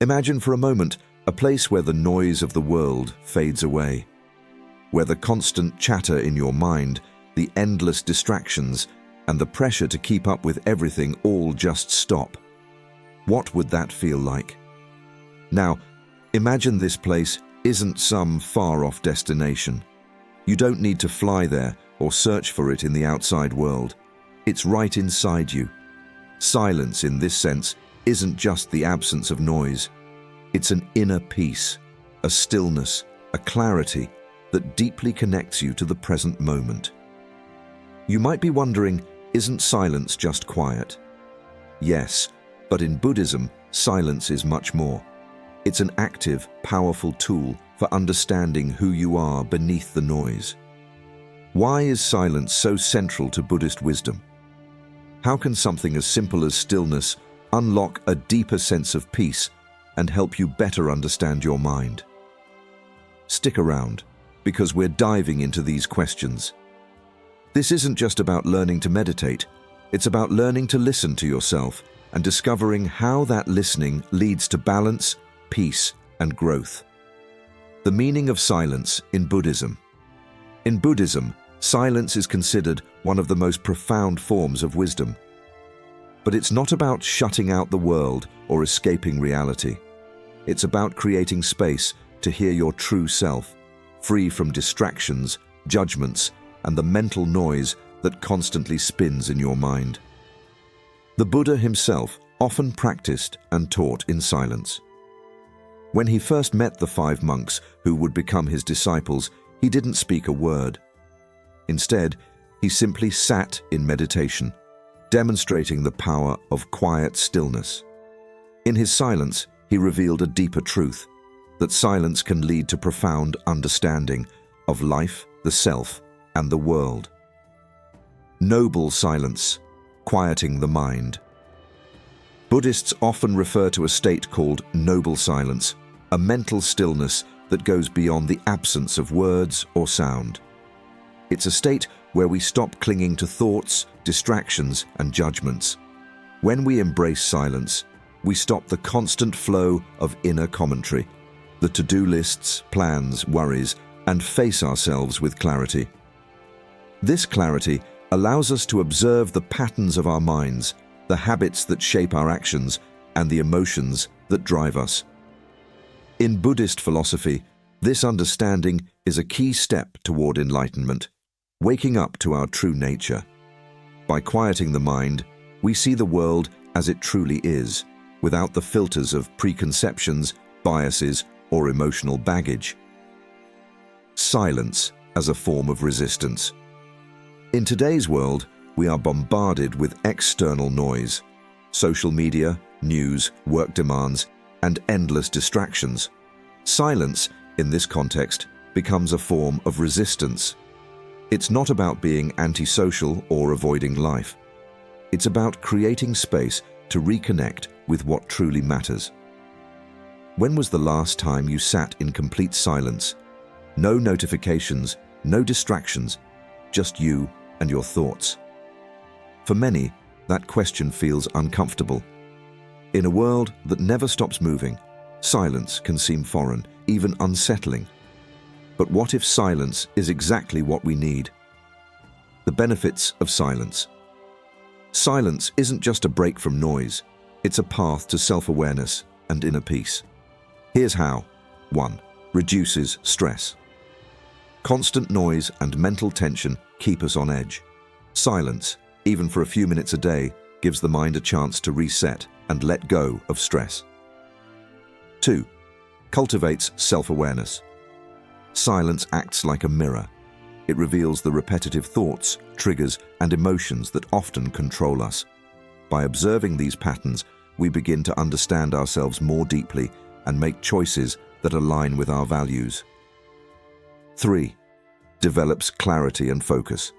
Imagine for a moment a place where the noise of the world fades away, where the constant chatter in your mind, the endless distractions, and the pressure to keep up with everything all just stop. What would that feel like? Now, imagine this place isn't some far-off destination. You don't need to fly there or search for it in the outside world. It's right inside you. Silence, in this sense, isn't just the absence of noise. It's an inner peace, a stillness, a clarity that deeply connects you to the present moment. You might be wondering, isn't silence just quiet? Yes, but in Buddhism, silence is much more. It's an active, powerful tool for understanding who you are beneath the noise. Why is silence so central to Buddhist wisdom? How can something as simple as stillness unlock a deeper sense of peace and help you better understand your mind? Stick around, because we're diving into these questions. This isn't just about learning to meditate, it's about learning to listen to yourself and discovering how that listening leads to balance, peace, and growth. The meaning of silence in Buddhism. In Buddhism, silence is considered one of the most profound forms of wisdom. But it's not about shutting out the world or escaping reality. It's about creating space to hear your true self, free from distractions, judgments, and the mental noise that constantly spins in your mind. The Buddha himself often practiced and taught in silence. When he first met the 5 monks who would become his disciples, he didn't speak a word. Instead, he simply sat in meditation, demonstrating the power of quiet stillness. In his silence, he revealed a deeper truth, that silence can lead to profound understanding of life, the self, and the world. Noble silence, quieting the mind. Buddhists often refer to a state called noble silence, a mental stillness that goes beyond the absence of words or sound. It's a state where we stop clinging to thoughts, distractions, and judgments. When we embrace silence, we stop the constant flow of inner commentary, the to-do lists, plans, worries, and face ourselves with clarity. This clarity allows us to observe the patterns of our minds, the habits that shape our actions, and the emotions that drive us. In Buddhist philosophy, this understanding is a key step toward enlightenment, waking up to our true nature. By quieting the mind, we see the world as it truly is, without the filters of preconceptions, biases, or emotional baggage. Silence as a form of resistance. In today's world, we are bombarded with external noise, social media, news, work demands, and endless distractions. Silence, in this context, becomes a form of resistance. It's not about being antisocial or avoiding life. It's about creating space to reconnect with what truly matters. When was the last time you sat in complete silence? No notifications, no distractions, just you and your thoughts. For many, that question feels uncomfortable. In a world that never stops moving, silence can seem foreign, even unsettling. But what if silence is exactly what we need? The benefits of silence. Silence isn't just a break from noise, it's a path to self-awareness and inner peace. Here's how. 1. Reduces stress. Constant noise and mental tension keep us on edge. Silence, even for a few minutes a day, gives the mind a chance to reset and let go of stress. 2. Cultivates self-awareness. Silence acts like a mirror. It reveals the repetitive thoughts, triggers, and emotions that often control us. By observing these patterns, we begin to understand ourselves more deeply and make choices that align with our values. 3. Develops clarity and focus.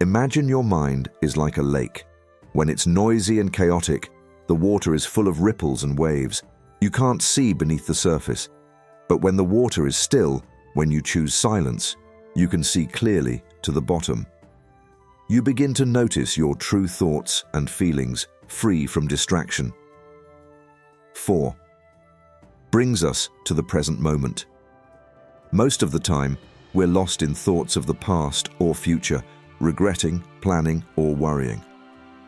Imagine your mind is like a lake. When it's noisy and chaotic, the water is full of ripples and waves. You can't see beneath the surface. But when the water is still, when you choose silence, you can see clearly to the bottom. You begin to notice your true thoughts and feelings, free from distraction. 4. brings us to the present moment. Most of the time, we're lost in thoughts of the past or future, regretting, planning, or worrying.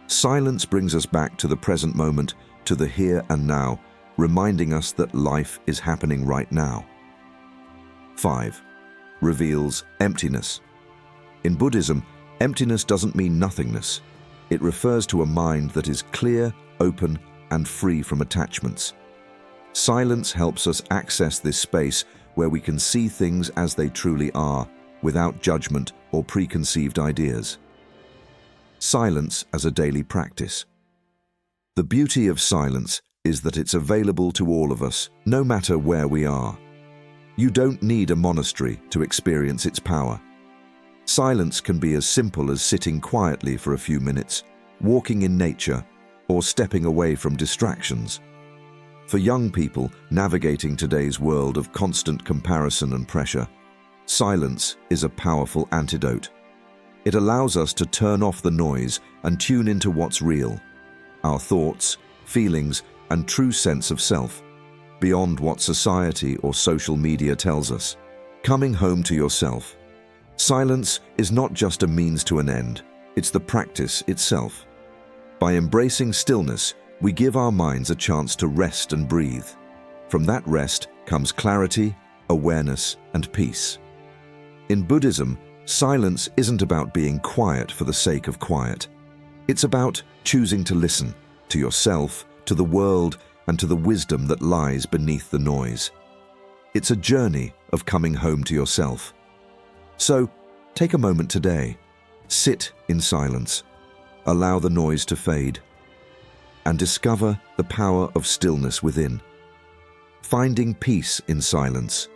Silence brings us back to the present moment, to the here and now, reminding us that life is happening right now. 5. Reveals emptiness. In Buddhism, emptiness doesn't mean nothingness. It refers to a mind that is clear, open, and free from attachments. Silence helps us access this space where we can see things as they truly are, without judgment or preconceived ideas. Silence as a daily practice. The beauty of silence is that it's available to all of us, no matter where we are. You don't need a monastery to experience its power. Silence can be as simple as sitting quietly for a few minutes, walking in nature, or stepping away from distractions. For young people navigating today's world of constant comparison and pressure, silence is a powerful antidote. It allows us to turn off the noise and tune into what's real, our thoughts, feelings, and true sense of self, beyond what society or social media tells us. Coming home to yourself. Silence is not just a means to an end, it's the practice itself. By embracing stillness, we give our minds a chance to rest and breathe. From that rest comes clarity, awareness, and peace. In Buddhism, silence isn't about being quiet for the sake of quiet. It's about choosing to listen to yourself, to the world, and to the wisdom that lies beneath the noise. It's a journey of coming home to yourself. So, take a moment today. Sit in silence. Allow the noise to fade. And discover the power of stillness within. Finding peace in silence.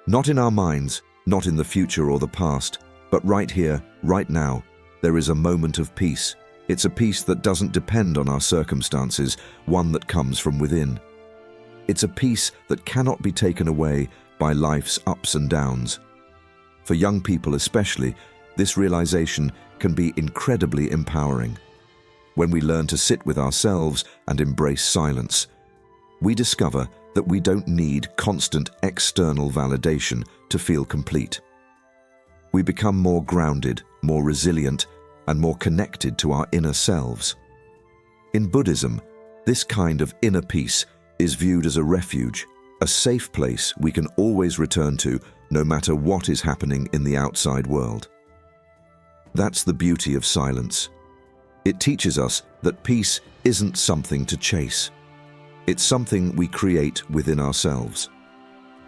Not in our minds, not in the future or the past, but right here, right now, there is a moment of peace. It's a peace that doesn't depend on our circumstances, one that comes from within. It's a peace that cannot be taken away by life's ups and downs. For young people especially, this realization can be incredibly empowering. When we learn to sit with ourselves and embrace silence, we discover that we don't need constant external validation to feel complete. We become more grounded, more resilient, and more connected to our inner selves. In Buddhism, this kind of inner peace is viewed as a refuge, a safe place we can always return to no matter what is happening in the outside world. That's the beauty of silence. It teaches us that peace isn't something to chase. It's something we create within ourselves.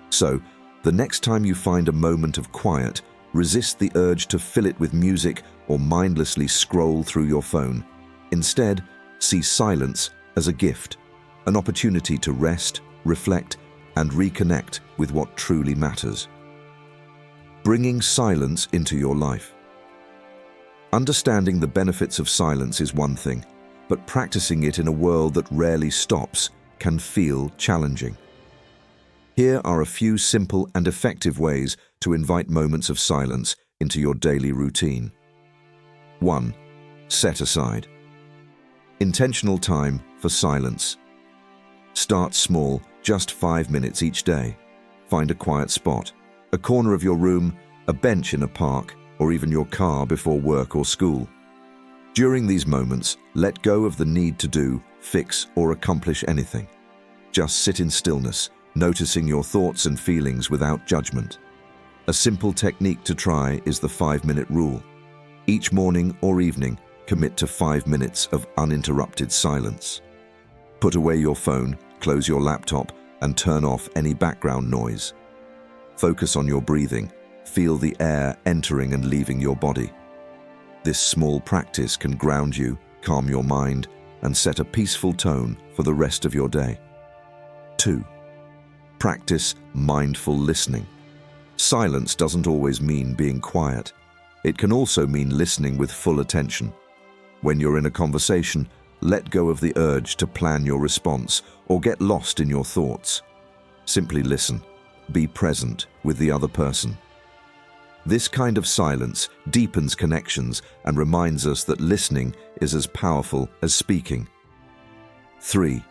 So, the next time you find a moment of quiet, resist the urge to fill it with music or mindlessly scroll through your phone. Instead, see silence as a gift, an opportunity to rest, reflect, and reconnect with what truly matters. Bringing silence into your life. Understanding the benefits of silence is one thing, but practicing it in a world that rarely stops can feel challenging. Here are a few simple and effective ways to invite moments of silence into your daily routine. 1. Set aside intentional time for silence. Start small, just 5 minutes each day. Find a quiet spot, a corner of your room, a bench in a park, or even your car before work or school. During these moments, let go of the need to do, fix, or accomplish anything. Just sit in stillness, noticing your thoughts and feelings without judgment. A simple technique to try is the 5-minute rule. Each morning or evening, commit to 5 minutes of uninterrupted silence. Put away your phone, close your laptop, and turn off any background noise. Focus on your breathing. Feel the air entering and leaving your body. This small practice can ground you, calm your mind, and set a peaceful tone for the rest of your day. 2. Practice mindful listening. Silence doesn't always mean being quiet. It can also mean listening with full attention. When you're in a conversation, let go of the urge to plan your response or get lost in your thoughts. Simply listen. Be present with the other person. This kind of silence deepens connections and reminds us that listening is as powerful as speaking. 3.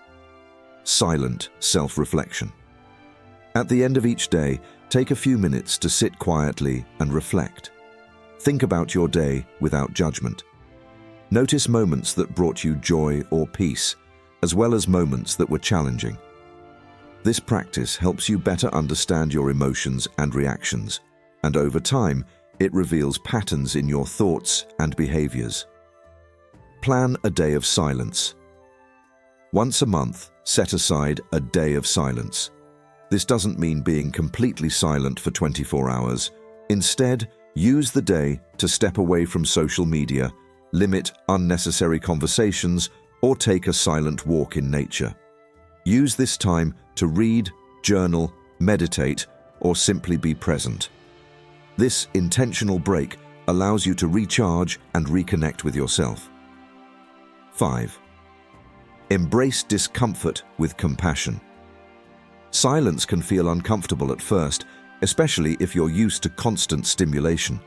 Silent self-reflection. At the end of each day, take a few minutes to sit quietly and reflect. Think about your day without judgment. Notice moments that brought you joy or peace, as well as moments that were challenging. This practice helps you better understand your emotions and reactions, and over time, it reveals patterns in your thoughts and behaviors. Plan a day of silence. Once a month, set aside a day of silence. This doesn't mean being completely silent for 24 hours. Instead, use the day to step away from social media, limit unnecessary conversations, or take a silent walk in nature. Use this time to read, journal, meditate, or simply be present. This intentional break allows you to recharge and reconnect with yourself. 5. Embrace discomfort with compassion. Silence can feel uncomfortable at first, especially if you're used to constant stimulation.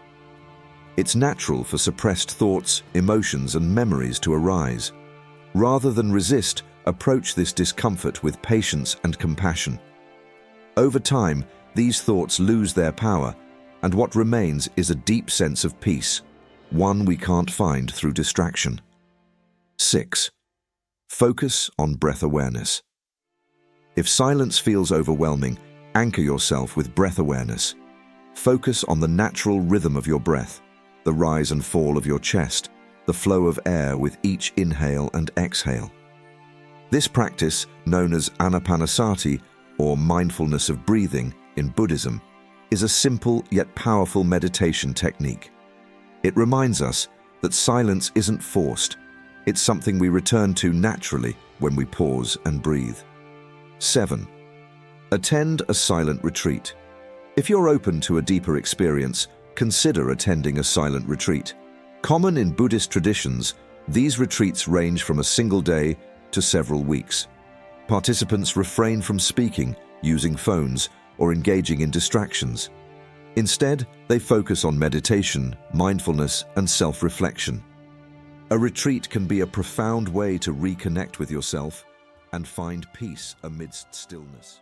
It's natural for suppressed thoughts, emotions, and memories to arise. Rather than resist, approach this discomfort with patience and compassion. Over time, these thoughts lose their power, and what remains is a deep sense of peace, one we can't find through distraction. 6. Focus on breath awareness. If silence feels overwhelming, anchor yourself with breath awareness. Focus on the natural rhythm of your breath, the rise and fall of your chest, the flow of air with each inhale and exhale. This practice, known as anapanasati, or mindfulness of breathing in Buddhism, is a simple yet powerful meditation technique. It reminds us that silence isn't forced. It's something we return to naturally when we pause and breathe. 7. Attend a silent retreat. If you're open to a deeper experience, consider attending a silent retreat. Common in Buddhist traditions, these retreats range from a single day to several weeks. Participants refrain from speaking, using phones, or engaging in distractions. Instead, they focus on meditation, mindfulness, and self-reflection. A retreat can be a profound way to reconnect with yourself and find peace amidst stillness.